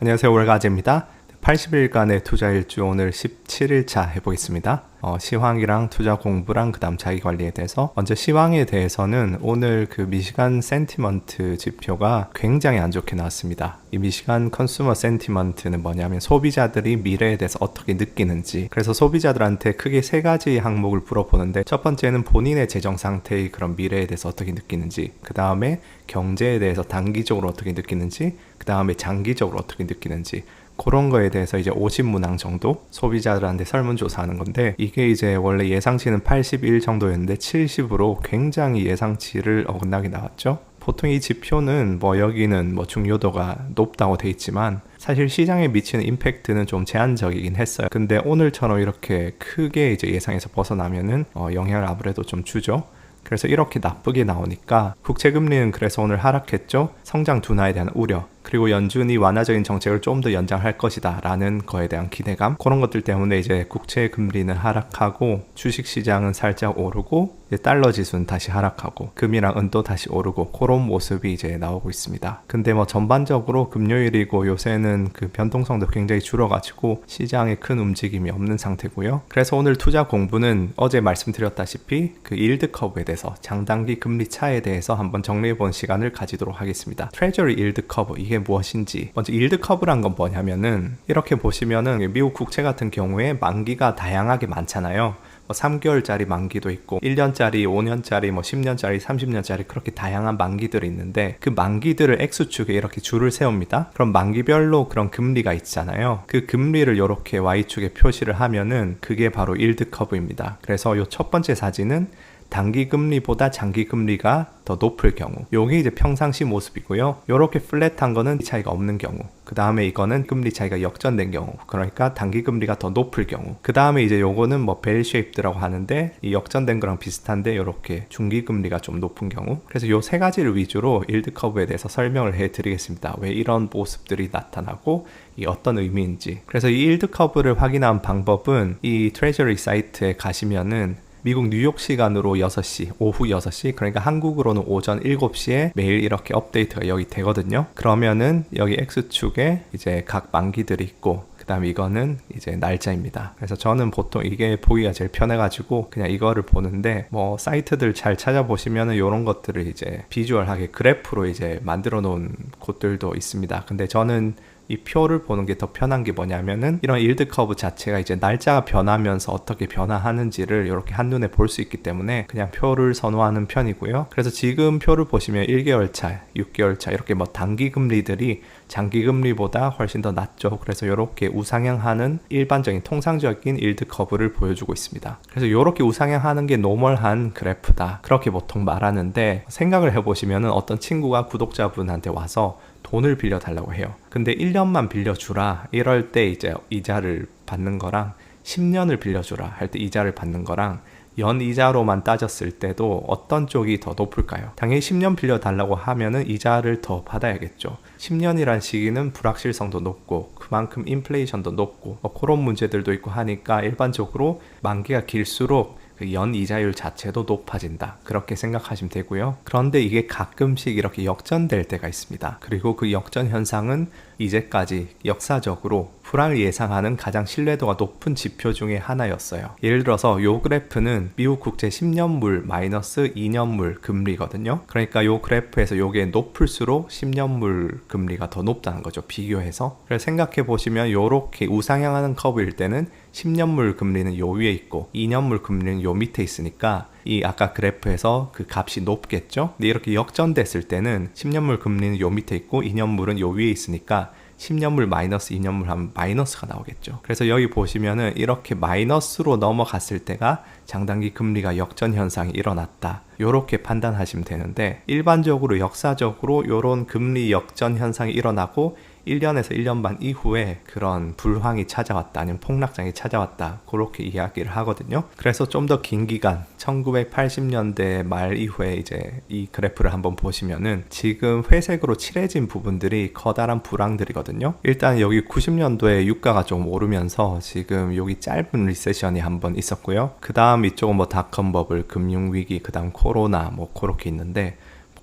안녕하세요, 월가제입니다. 80일간의 투자 일주 오늘 17일차 해보겠습니다. 시황이랑 투자 공부랑 그 다음 자기관리에 대해서, 먼저 시황에 대해서는 오늘 그 미시간 센티먼트 지표가 굉장히 안 좋게 나왔습니다. 이 미시간 컨슈머 센티먼트는 뭐냐면 소비자들이 미래에 대해서 어떻게 느끼는지, 그래서 소비자들한테 크게 세 가지 항목을 물어보는데, 첫 번째는 본인의 재정 상태의 그런 미래에 대해서 어떻게 느끼는지, 그 다음에 경제에 대해서 단기적으로 어떻게 느끼는지, 그 다음에 장기적으로 어떻게 느끼는지, 그런 거에 대해서 이제 50문항 정도 소비자들한테 설문조사하는 건데, 이게 이제 원래 예상치는 81 정도였는데 70으로 굉장히 예상치를 어긋나게 나왔죠. 보통 이 지표는 여기는 중요도가 높다고 돼 있지만 사실 시장에 미치는 임팩트는 좀 제한적이긴 했어요. 근데 오늘처럼 이렇게 크게 이제 예상에서 벗어나면은 영향을 아무래도 좀 주죠. 그래서 이렇게 나쁘게 나오니까 국채금리는 그래서 오늘 하락했죠. 성장 둔화에 대한 우려, 그리고 연준이 완화적인 정책을 좀 더 연장할 것이다 라는 거에 대한 기대감, 그런 것들 때문에 이제 국채 금리는 하락하고 주식시장은 살짝 오르고 달러 지수는 다시 하락하고 금이랑 은도 다시 오르고, 그런 모습이 이제 나오고 있습니다. 근데 전반적으로 금요일이고 요새는 그 변동성도 굉장히 줄어가지고 시장에 큰 움직임이 없는 상태고요. 그래서 오늘 투자 공부는 어제 말씀드렸다시피 그 일드 커브에 대해서, 장단기 금리 차에 대해서 한번 정리해본 시간을 가지도록 하겠습니다. 트레저리 일드 커브, 이게 무엇인지. 먼저 일드 커브란 건 뭐냐면은, 이렇게 보시면은 미국 국채 같은 경우에 만기가 다양하게 많잖아요. 3개월짜리 만기도 있고 1년짜리, 5년짜리, 10년짜리, 30년짜리, 그렇게 다양한 만기들이 있는데, 그 만기들을 X축에 이렇게 줄을 세웁니다. 그럼 만기별로 그런 금리가 있잖아요. 그 금리를 이렇게 Y축에 표시를 하면은 그게 바로 일드 커브입니다. 그래서 이 첫 번째 사진은 단기 금리보다 장기 금리가 더 높을 경우, 요게 이제 평상시 모습이고요. 요렇게 플랫한 거는 차이가 없는 경우, 그 다음에 이거는 금리 차이가 역전된 경우, 그러니까 단기 금리가 더 높을 경우, 그 다음에 이제 요거는 벨 쉐입드라고 하는데 이 역전된 거랑 비슷한데 요렇게 중기 금리가 좀 높은 경우. 그래서 요 세 가지를 위주로 일드 커브에 대해서 설명을 해 드리겠습니다. 왜 이런 모습들이 나타나고 이 어떤 의미인지. 그래서 이 일드 커브를 확인한 방법은 이 트레저리 사이트에 가시면은 미국 뉴욕 시간으로 6시, 오후 6시, 그러니까 한국으로는 오전 7시에 매일 이렇게 업데이트가 여기 되거든요. 그러면은 여기 X축에 이제 각 만기들이 있고, 그 다음에 이거는 이제 날짜입니다. 그래서 저는 보통 이게 보기가 제일 편해가지고 그냥 이거를 보는데, 사이트들 잘 찾아보시면은 이런 것들을 이제 비주얼하게 그래프로 이제 만들어 놓은 곳들도 있습니다. 근데 저는 이 표를 보는 게 더 편한 게 뭐냐면은, 이런 일드 커브 자체가 이제 날짜가 변하면서 어떻게 변화하는지를 이렇게 한눈에 볼 수 있기 때문에 그냥 표를 선호하는 편이고요. 그래서 지금 표를 보시면 1개월 차, 6개월 차, 이렇게 단기 금리들이 장기 금리보다 훨씬 더 낮죠. 그래서 이렇게 우상향하는 일반적인 통상적인 일드 커브를 보여주고 있습니다. 그래서 이렇게 우상향하는 게 노멀한 그래프다, 그렇게 보통 말하는데, 생각을 해보시면은 어떤 친구가 구독자분한테 와서 돈을 빌려달라고 해요. 근데 1년만 빌려주라, 이럴 때 이제 이자를 받는 거랑 10년을 빌려주라 할 때 이자를 받는 거랑 연 이자로만 따졌을 때도 어떤 쪽이 더 높을까요? 당연히 10년 빌려달라고 하면은 이자를 더 받아야겠죠. 10년이란 시기는 불확실성도 높고 그만큼 인플레이션도 높고 그런 문제들도 있고 하니까 일반적으로 만기가 길수록 그 연 이자율 자체도 높아진다, 그렇게 생각하시면 되고요. 그런데 이게 가끔씩 이렇게 역전될 때가 있습니다. 그리고 그 역전 현상은 이제까지 역사적으로 불황을 예상하는 가장 신뢰도가 높은 지표 중에 하나였어요. 예를 들어서 요 그래프는 미국 국채 10년물 마이너스 2년물 금리거든요. 그러니까 요 그래프에서 요게 높을수록 10년물 금리가 더 높다는 거죠, 비교해서. 그래서 생각해 보시면 요렇게 우상향하는 커브일 때는 10년물 금리는 요 위에 있고 2년물 금리는 요 밑에 있으니까 이 아까 그래프에서 그 값이 높겠죠. 근데 이렇게 역전됐을 때는 10년물 금리는 요 밑에 있고 2년물은 요 위에 있으니까 10년물 마이너스 2년물 하면 마이너스가 나오겠죠. 그래서 여기 보시면은 이렇게 마이너스로 넘어갔을 때가 장단기 금리가 역전 현상이 일어났다, 요렇게 판단하시면 되는데, 일반적으로 역사적으로 요런 금리 역전 현상이 일어나고 1년에서 1년 반 이후에 그런 불황이 찾아왔다, 아니면 폭락장이 찾아왔다, 그렇게 이야기를 하거든요. 그래서 좀 더 긴 기간 1980년대 말 이후에 이제 이 그래프를 한번 보시면은 지금 회색으로 칠해진 부분들이 커다란 불황들이거든요. 일단 여기 90년도에 유가가 좀 오르면서 지금 여기 짧은 리세션이 한번 있었고요. 그 다음 이쪽은 닷컴 버블, 금융위기, 그 다음 코로나 그렇게 있는데,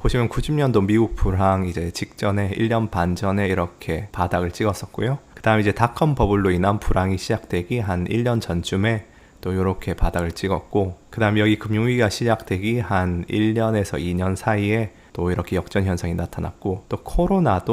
보시면 90년도 미국 불황 이제 직전에 1년 반 전에 이렇게 바닥을 찍었었고요. 그 다음에 이제 닷컴 버블로 인한 불황이 시작되기 한 1년 전쯤에 또 이렇게 바닥을 찍었고, 그 다음에 여기 금융위기가 시작되기 한 1년에서 2년 사이에 또 이렇게 역전 현상이 나타났고, 또 코로나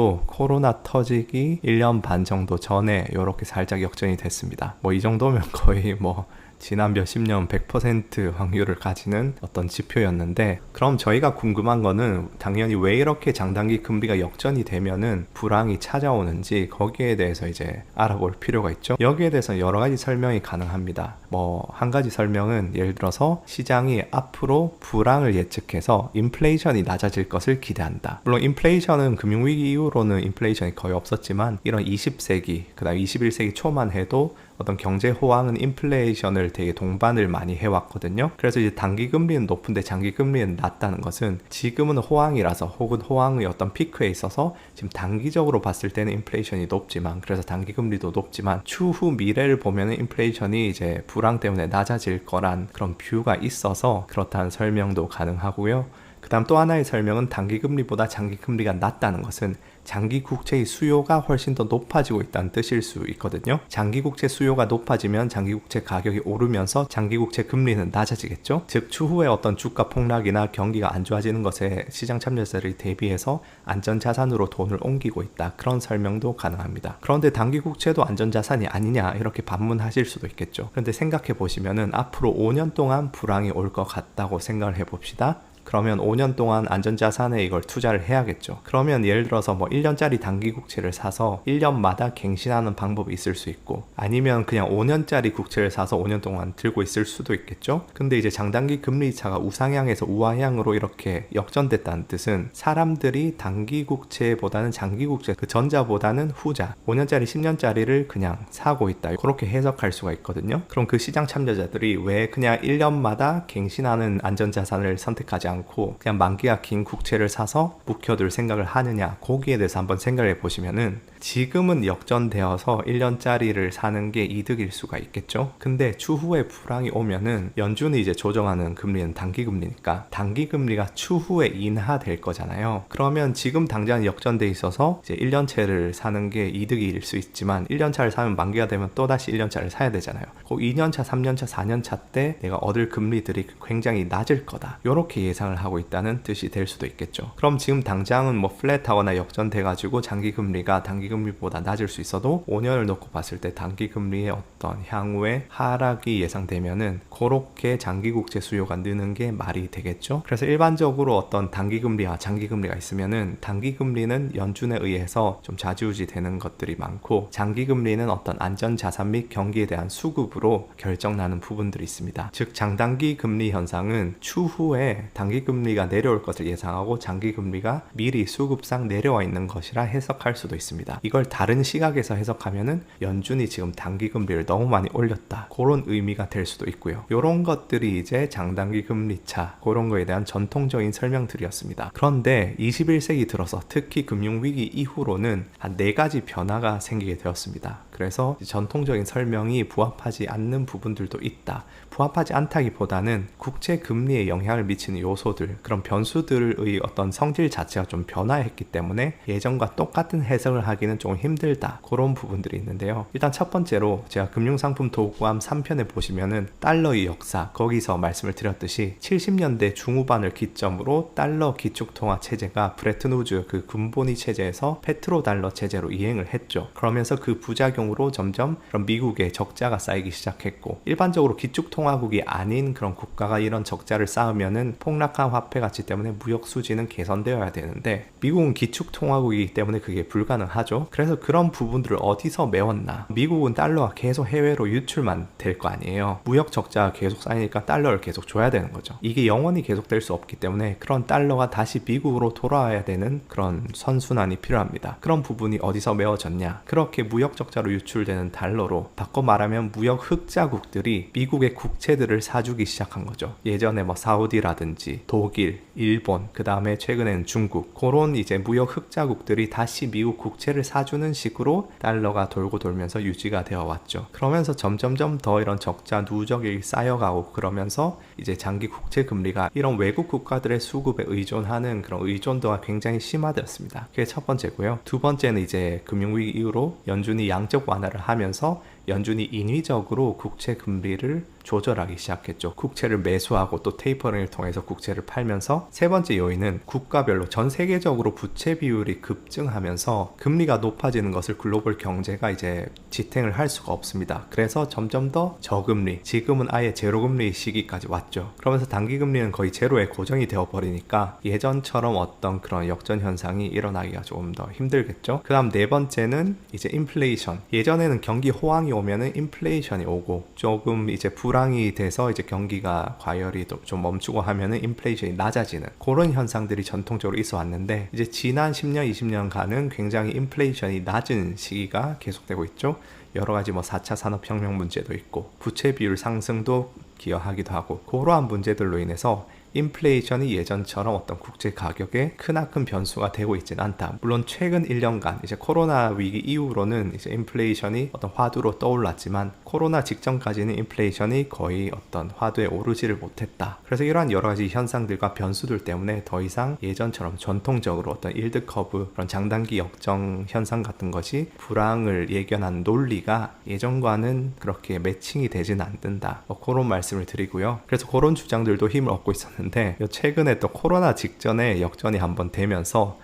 터지기 1년 반 정도 전에 이렇게 살짝 역전이 됐습니다. 뭐 이 정도면 거의 뭐 지난 몇십 년 100% 확률을 가지는 어떤 지표였는데, 그럼 저희가 궁금한 거는 당연히 왜 이렇게 장단기 금리가 역전이 되면은 불황이 찾아오는지 거기에 대해서 이제 알아볼 필요가 있죠. 여기에 대해서 여러 가지 설명이 가능합니다. 뭐 한 가지 설명은 예를 들어서 시장이 앞으로 불황을 예측해서 인플레이션이 낮아질 것을 기대한다. 물론 인플레이션은 금융위기 이후로는 인플레이션이 거의 없었지만 이런 20세기 그다음 21세기 초만 해도 어떤 경제 호황은 인플레이션을 되게 동반을 많이 해왔거든요. 그래서 이제 단기 금리는 높은데 장기 금리는 낮다는 것은 지금은 호황이라서, 혹은 호황의 어떤 피크에 있어서 지금 단기적으로 봤을 때는 인플레이션이 높지만, 그래서 단기 금리도 높지만 추후 미래를 보면은 인플레이션이 이제 불황 때문에 낮아질 거란 그런 뷰가 있어서 그렇다는 설명도 가능하고요. 그 다음 또 하나의 설명은 단기 금리보다 장기 금리가 낮다는 것은 장기 국채의 수요가 훨씬 더 높아지고 있다는 뜻일 수 있거든요. 장기 국채 수요가 높아지면 장기 국채 가격이 오르면서 장기 국채 금리는 낮아지겠죠. 즉 추후에 어떤 주가 폭락이나 경기가 안 좋아지는 것에 시장 참여자들이 대비해서 안전자산으로 돈을 옮기고 있다, 그런 설명도 가능합니다. 그런데 단기 국채도 안전자산이 아니냐 이렇게 반문하실 수도 있겠죠. 그런데 생각해 보시면은 앞으로 5년 동안 불황이 올 것 같다고 생각을 해봅시다. 그러면 5년 동안 안전자산에 이걸 투자를 해야겠죠. 그러면 예를 들어서 뭐 1년짜리 단기 국채를 사서 1년마다 갱신하는 방법이 있을 수 있고, 아니면 그냥 5년짜리 국채를 사서 5년 동안 들고 있을 수도 있겠죠. 근데 이제 장단기 금리 차가 우상향에서 우하향으로 이렇게 역전됐다는 뜻은 사람들이 단기 국채보다는 장기 국채, 그 전자보다는 후자 5년짜리 10년짜리를 그냥 사고 있다, 그렇게 해석할 수가 있거든요. 그럼 그 시장 참여자들이 왜 그냥 1년마다 갱신하는 안전자산을 선택하지 않고 그냥 만기가 긴 국채를 사서 묵혀둘 생각을 하느냐, 거기에 대해서 한번 생각해 보시면은 지금은 역전되어서 1년짜리를 사는 게 이득일 수가 있겠죠. 근데 추후에 불황이 오면은 연준이 이제 조정하는 금리는 단기 금리니까 단기 금리가 추후에 인하될 거잖아요. 그러면 지금 당장 역전돼 있어서 이제 1년채를 사는 게 이득일 수 있지만 1년차를 사면 만기가 되면 또다시 1년차를 사야 되잖아요. 그 2년차, 3년차, 4년차 때 내가 얻을 금리들이 굉장히 낮을 거다, 이렇게 예상을 하고 있다는 뜻이 될 수도 있겠죠. 그럼 지금 당장은 뭐 플랫하거나 역전돼 가지고 장기 금리가 단기 금리보다 낮을 수 있어도 5년을 놓고 봤을 때 단기 금리의 어떤 향후의 하락이 예상되면은 그렇게 장기 국채 수요가 느는 게 말이 되겠죠. 그래서 일반적으로 어떤 단기 금리와 장기 금리가 있으면은 단기 금리는 연준에 의해서 좀 좌지우지 되는 것들이 많고, 장기 금리는 어떤 안전 자산 및 경기에 대한 수급으로 결정나는 부분들이 있습니다. 즉 장단기 금리 현상은 추후에 단기 금리가 내려올 것을 예상하고 장기 금리가 미리 수급상 내려와 있는 것이라 해석할 수도 있습니다. 이걸 다른 시각에서 해석하면은 연준이 지금 단기 금리를 너무 많이 올렸다, 그런 의미가 될 수도 있고요. 이런 것들이 이제 장단기 금리 차, 그런 거에 대한 전통적인 설명들이었습니다. 그런데 21세기 들어서 특히 금융위기 이후로는 한 4가지 변화가 생기게 되었습니다. 그래서 전통적인 설명이 부합하지 않는 부분들도 있다. 부합하지 않다기보다는 국채 금리에 영향을 미치는 요소들, 그런 변수들의 어떤 성질 자체가 좀 변화했기 때문에 예전과 똑같은 해석을 하기는 조금 힘들다, 그런 부분들이 있는데요. 일단 첫 번째로 제가 금융상품 도구함 3편에 보시면은 달러의 역사, 거기서 말씀을 드렸듯이 70년대 중후반을 기점으로 달러 기축통화 체제가 브레튼 우즈 그 군본위 체제에서 페트로달러 체제로 이행을 했죠. 그러면서 그 부작용으로 점점 그런 미국의 적자가 쌓이기 시작했고, 일반적으로 기축통화국이 아닌 그런 국가가 이런 적자를 쌓으면은 폭락한 화폐 가치 때문에 무역 수지는 개선되어야 되는데 미국은 기축통화국이기 때문에 그게 불가능하죠. 그래서 그런 부분들을 어디서 메웠나? 미국은 달러가 계속 해외로 유출만 될 거 아니에요. 무역 적자가 계속 쌓이니까 달러를 계속 줘야 되는 거죠. 이게 영원히 계속될 수 없기 때문에 그런 달러가 다시 미국으로 돌아와야 되는 그런 선순환이 필요합니다. 그런 부분이 어디서 메워졌냐? 그렇게 무역 적자로 유출되는 달러로 바꿔 말하면 무역 흑자국들이 미국의 국채들을 사주기 시작한 거죠. 예전에 뭐 사우디라든지 독일, 일본, 그 다음에 최근에는 중국, 그런 이제 무역 흑자국들이 다시 미국 국채를 장기를 사주는 식으로 달러가 돌고 돌면서 유지가 되어 왔죠. 그러면서 점점점 더 이런 적자 누적이 쌓여가고 그러면서 이제 장기 국채 금리가 이런 외국 국가들의 수급에 의존하는 그런 의존도가 굉장히 심화되었습니다. 그게 첫 번째고요. 두 번째는 이제 금융위기 이후로 연준이 양적 완화를 하면서 연준이 인위적으로 국채 금리를 조절하기 시작했죠. 국채를 매수하고 또 테이퍼링을 통해서 국채를 팔면서 세 번째 요인은 국가별로 전 세계적으로 부채 비율이 급증하면서 금리가 높아지는 것을 글로벌 경제가 이제 지탱을 할 수가 없습니다. 그래서 점점 더 저금리, 지금은 아예 제로금리 시기까지 왔죠. 그러면서 단기금리는 거의 제로에 고정이 되어 버리니까 예전처럼 어떤 그런 역전 현상이 일어나기가 조금 더 힘들겠죠. 그 다음 네 번째는 이제 인플레이션. 예전에는 경기 호황이 오면은 인플레이션이 오고 조금 이제 불황이 돼서 이제 경기가 과열이 좀 멈추고 하면은 인플레이션이 낮아지는 그런 현상들이 전통적으로 있어 왔는데 이제 지난 10년, 20년간은 굉장히 인플레이션이 낮은 시기가 계속되고 있죠. 여러 가지 뭐 4차 산업혁명 문제도 있고 부채 비율 상승도 기여하기도 하고 그러한 문제들로 인해서 인플레이션이 예전처럼 어떤 국제 가격에 크나큰 변수가 되고 있지는 않다. 물론 최근 1년간 이제 코로나 위기 이후로는 이제 인플레이션이 어떤 화두로 떠올랐지만 코로나 직전까지는 인플레이션이 거의 어떤 화두에 오르지를 못했다. 그래서 이러한 여러 가지 현상들과 변수들 때문에 더 이상 예전처럼 전통적으로 어떤 일드 커브 그런 장단기 역정 현상 같은 것이 불황을 예견한 논리가 예전과는 그렇게 매칭이 되진 않는다. 그런 말씀을 드리고요. 그래서 그런 주장들도 힘을 얻고 있었는데 최근에 또 코로나 직전에 역전이 한번 되면서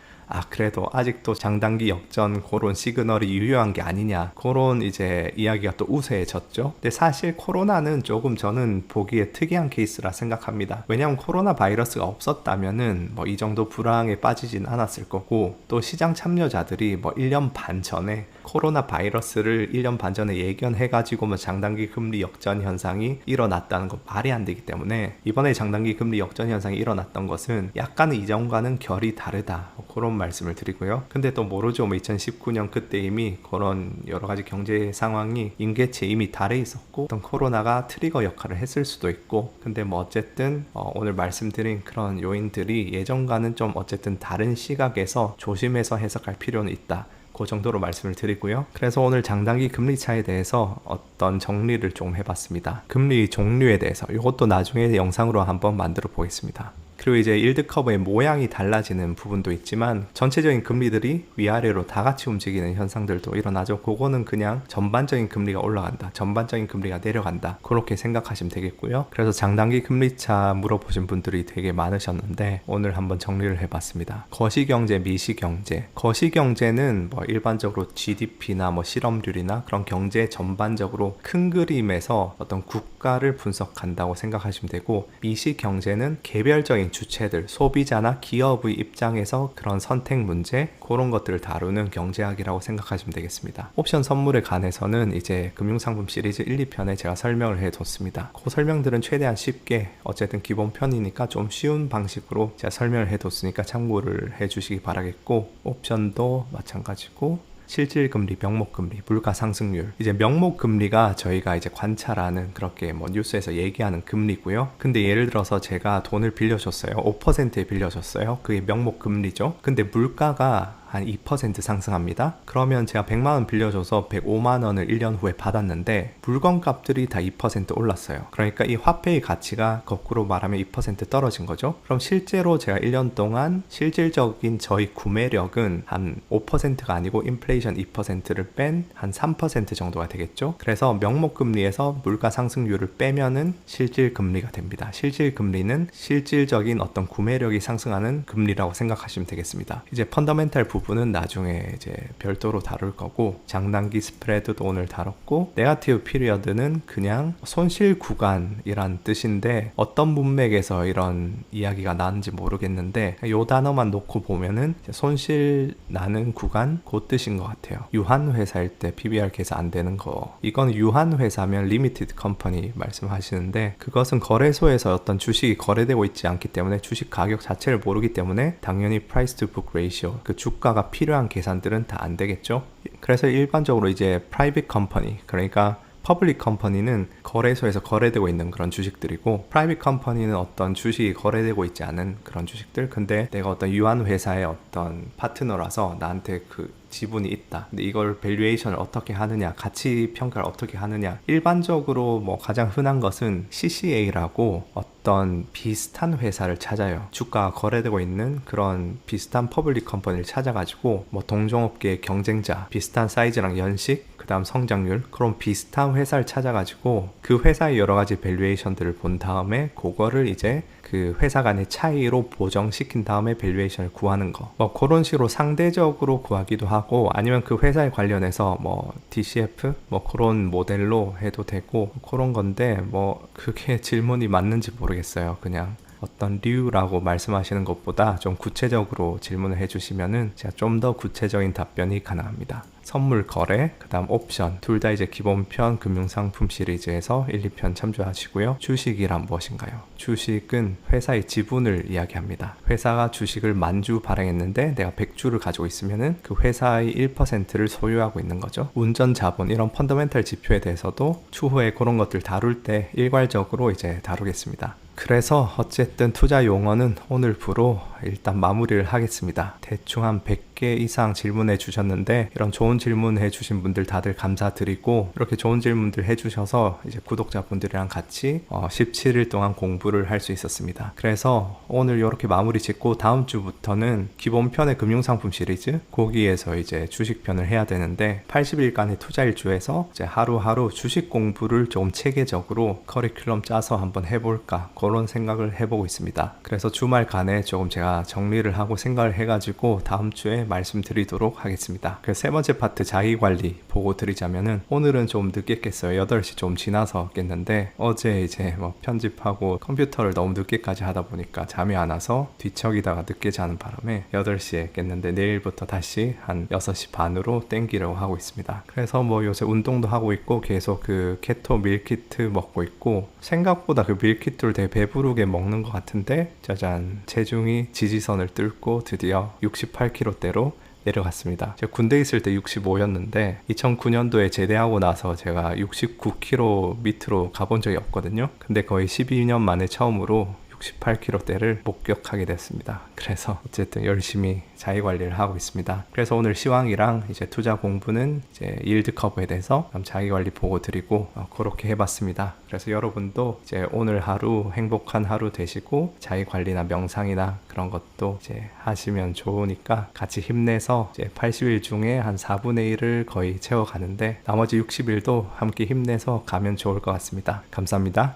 그래도 아직도 장단기 역전 그런 시그널이 유효한 게 아니냐 그런 이제 이야기가 또 우세해졌죠. 근데 사실 코로나는 조금 저는 보기에 특이한 케이스라 생각합니다. 왜냐하면 코로나 바이러스가 없었다면은 뭐 이 정도 불황에 빠지진 않았을 거고 또 시장 참여자들이 뭐 1년 반 전에 코로나 바이러스를 1년 반 전에 예견해가지고 뭐 장단기 금리 역전 현상이 일어났다는 거 말이 안 되기 때문에 이번에 장단기 금리 역전 현상이 일어났던 것은 약간은 이전과는 결이 다르다 그런 말씀을 드리고요. 근데 또 모르죠. 뭐 2019년 그때 이미 그런 여러 가지 경제 상황이 임계치에 이미 달해 있었고 어떤 코로나가 트리거 역할을 했을 수도 있고 근데 뭐 어쨌든 오늘 말씀드린 그런 요인들이 예전과는 좀 어쨌든 다른 시각에서 조심해서 해석할 필요는 있다. 그 정도로 말씀을 드리고요. 그래서 오늘 장단기 금리 차에 대해서 어떤 정리를 좀 해봤습니다. 금리 종류에 대해서 이것도 나중에 영상으로 한번 만들어 보겠습니다. 그리고 이제 일드 커브의 모양이 달라지는 부분도 있지만 전체적인 금리들이 위아래로 다 같이 움직이는 현상들도 일어나죠. 그거는 그냥 전반적인 금리가 올라간다, 전반적인 금리가 내려간다 그렇게 생각하시면 되겠고요. 그래서 장단기 금리차 물어보신 분들이 되게 많으셨는데 오늘 한번 정리를 해봤습니다. 거시경제, 미시경제. 거시경제는 뭐 일반적으로 GDP나 뭐 실업률이나 그런 경제 전반적으로 큰 그림에서 어떤 국가를 분석한다고 생각하시면 되고 미시경제는 개별적인 주체들, 소비자나 기업의 입장에서 그런 선택 문제 그런 것들을 다루는 경제학이라고 생각하시면 되겠습니다. 옵션 선물에 관해서는 이제 금융상품 시리즈 1, 2편에 제가 설명을 해뒀습니다. 그 설명들은 최대한 쉽게 어쨌든 기본 편이니까 좀 쉬운 방식으로 제가 설명을 해뒀으니까 참고를 해주시기 바라겠고 옵션도 마찬가지고 실질금리, 명목금리, 물가상승률. 이제 명목금리가 저희가 이제 관찰하는 그렇게 뭐 뉴스에서 얘기하는 금리고요. 근데 예를 들어서 제가 돈을 빌려줬어요. 5%에 빌려줬어요. 그게 명목금리죠. 근데 물가가 한 2% 상승합니다. 그러면 제가 100만원 빌려줘서 105만원을 1년 후에 받았는데 물건값들이 다 2% 올랐어요. 그러니까 이 화폐의 가치가 거꾸로 말하면 2% 떨어진 거죠. 그럼 실제로 제가 1년 동안 실질적인 저희 구매력은 한 5%가 아니고 인플레이션 2%를 뺀 한 3% 정도가 되겠죠. 그래서 명목금리에서 물가 상승률을 빼면은 실질금리가 됩니다. 실질금리는 실질적인 어떤 구매력이 상승하는 금리라고 생각하시면 되겠습니다. 이제 펀더멘탈 부분은 나중에 이제 별도로 다룰 거고 장단기 스프레드도 오늘 다뤘고 네거티브 피리어드는 그냥 손실 구간이란 뜻인데 어떤 문맥에서 이런 이야기가 나는지 모르겠는데 이 단어만 놓고 보면은 손실 나는 구간 그 뜻인 것 같아요. 유한 회사일 때 PBR 계산 안 되는 거 이건 유한 회사면 리미티드 컴퍼니 말씀하시는데 그것은 거래소에서 어떤 주식이 거래되고 있지 않기 때문에 주식 가격 자체를 모르기 때문에 당연히 프라이스 투 북 레이시오 그 주가가 필요한 계산들은 다 안 되겠죠. 그래서 일반적으로 이제 프라이빗 컴퍼니 그러니까 퍼블릭 컴퍼니는 거래소에서 거래되고 있는 그런 주식들이고 프라이빗 컴퍼니는 어떤 주식이 거래되고 있지 않은 그런 주식들 근데 내가 어떤 유한 회사의 어떤 파트너라서 나한테 그 지분이 있다. 근데 이걸 밸류에이션을 어떻게 하느냐, 가치 평가를 어떻게 하느냐. 일반적으로 뭐 가장 흔한 것은 CCA라고 어떤 비슷한 회사를 찾아요. 주가가 거래되고 있는 그런 비슷한 퍼블릭 컴퍼니를 찾아가지고 뭐 동종업계의 경쟁자, 비슷한 사이즈랑 연식, 그 다음 성장률, 그런 비슷한 회사를 찾아가지고 그 회사의 여러 가지 밸류에이션들을 본 다음에 그거를 이제 그 회사 간의 차이로 보정시킨 다음에 밸류에이션을 구하는 거. 뭐 그런 식으로 상대적으로 구하기도 하고, 아니면 그 회사에 관련해서 뭐 DCF 뭐 그런 모델로 해도 되고 그런 건데, 뭐 그게 질문이 맞는지 모르겠어요. 그냥 어떤 류라고 말씀하시는 것보다 좀 구체적으로 질문을 해주시면은 제가 좀 더 구체적인 답변이 가능합니다. 선물 거래, 그 다음 옵션, 둘 다 이제 기본편 금융상품 시리즈에서 1, 2편 참조하시고요. 주식이란 무엇인가요? 주식은 회사의 지분을 이야기합니다. 회사가 주식을 10,000주 발행했는데 내가 100주를 가지고 있으면은 그 회사의 1%를 소유하고 있는 거죠. 운전 자본, 이런 펀더멘탈 지표에 대해서도 추후에 그런 것들 다룰 때 일괄적으로 이제 다루겠습니다. 그래서 어쨌든 투자 용어는 오늘부로 일단 마무리를 하겠습니다. 대충 한 100개 이상 질문해 주셨는데, 이런 좋은 질문해 주신 분들 다들 감사드리고, 이렇게 좋은 질문들 해 주셔서 이제 구독자분들이랑 같이 17일 동안 공부를 할 수 있었습니다. 그래서 오늘 이렇게 마무리 짓고 다음 주부터는 기본편의 금융상품 시리즈, 거기에서 이제 주식편을 해야 되는데 80일간의 투자 일주에서 이제 하루하루 주식 공부를 좀 체계적으로 커리큘럼 짜서 한번 해볼까, 그런 생각을 해보고 있습니다. 그래서 주말간에 조금 제가 정리를 하고 생각을 해가지고 다음 주에 말씀드리도록 하겠습니다. 그 세 번째 파트 자기관리 보고 드리자면은, 오늘은 좀 늦게 깼어요. 8시 좀 지나서 깼는데, 어제 이제 뭐 편집하고 컴퓨터를 너무 늦게까지 하다 보니까 잠이 안 와서 뒤척이다가 늦게 자는 바람에 8시에 깼는데, 내일부터 다시 한 6시 반으로 땡기려고 하고 있습니다. 그래서 뭐 요새 운동도 하고 있고 계속 그 케토 밀키트 먹고 있고, 생각보다 그 밀키트를 되게 배부르게 먹는 것 같은데, 짜잔, 체중이 지지선을 뚫고 드디어 68kg대로 내려갔습니다. 제가 군대 있을 때 65였는데 2009년도에 제대하고 나서 제가 69kg 밑으로 가본 적이 없거든요. 근데 거의 12년 만에 처음으로 68kg대를 목격하게 됐습니다. 그래서 어쨌든 열심히 자기 관리를 하고 있습니다. 그래서 오늘 시황이랑 이제 투자 공부는 이제 일드 커브에 대해서 자기 관리 보고 드리고 그렇게 해봤습니다. 그래서 여러분도 이제 오늘 하루 행복한 하루 되시고, 자기 관리나 명상이나 그런 것도 이제 하시면 좋으니까 같이 힘내서 이제 80일 중에 한 4분의 1을 거의 채워가는데, 나머지 60일도 함께 힘내서 가면 좋을 것 같습니다. 감사합니다.